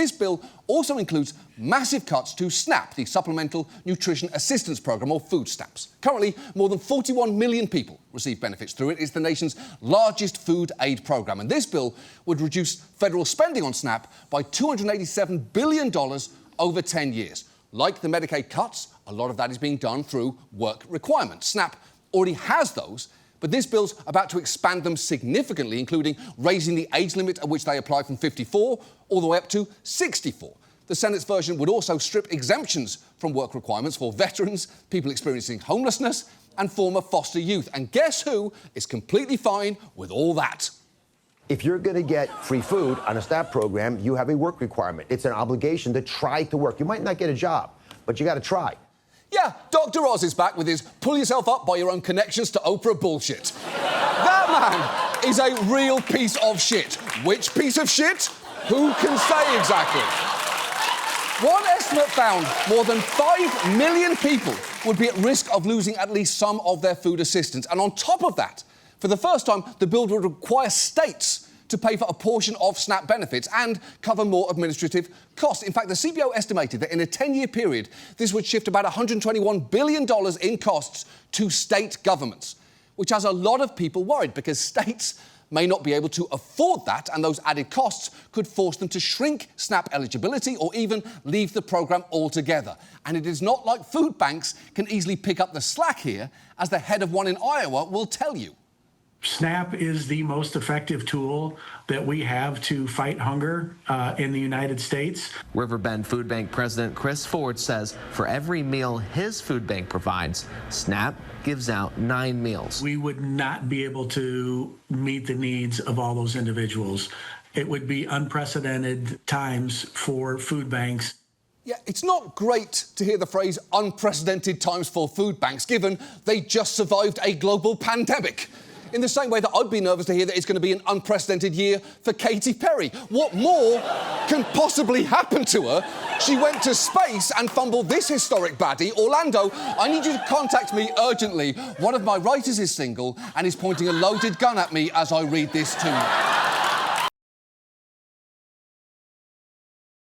this bill also includes massive cuts to SNAP, the Supplemental Nutrition Assistance Programme, or food stamps. Currently, more than 41 million people receive benefits through it. It's the nation's largest food aid programme. And this bill would reduce federal spending on SNAP by $287 billion over 10 years. Like the Medicaid cuts, a lot of that is being done through work requirements. SNAP already has those, but this bill's about to expand them significantly, including raising the age limit at which they apply from 54 all the way up to 64. The Senate's version would also strip exemptions from work requirements for veterans, people experiencing homelessness, and former foster youth. And guess who is completely fine with all that? If you're going to get free food on a SNAP program, you have a work requirement. It's an obligation to try to work. You might not get a job, but you got to try. Yeah, Dr. Oz is back with his pull yourself up by your own connections to Oprah bullshit. That man is a real piece of shit. Which piece of shit? Who can say exactly? One estimate found more than 5 million people would be at risk of losing at least some of their food assistance. And on top of that, for the first time, the bill would require states to pay for a portion of SNAP benefits and cover more administrative costs. In fact, the CBO estimated that in a 10-year period, this would shift about $121 billion in costs to state governments, which has a lot of people worried because states may not be able to afford that, and those added costs could force them to shrink SNAP eligibility or even leave the programme altogether. And it is not like food banks can easily pick up the slack here, as the head of one in Iowa will tell you. SNAP is the most effective tool that we have to fight hunger in the United States. Riverbend Food Bank President Chris Ford says for every meal his food bank provides, SNAP gives out 9 meals. We would not be able to meet the needs of all those individuals. It would be unprecedented times for food banks. Yeah, it's not great to hear the phrase unprecedented times for food banks, given they just survived a global pandemic. In the same way that I'd be nervous to hear that it's going to be an unprecedented year for Katy Perry. What more can possibly happen to her? She went to space and fumbled this historic baddie. Orlando, I need you to contact me urgently. One of my writers is single and is pointing a loaded gun at me as I read this to you.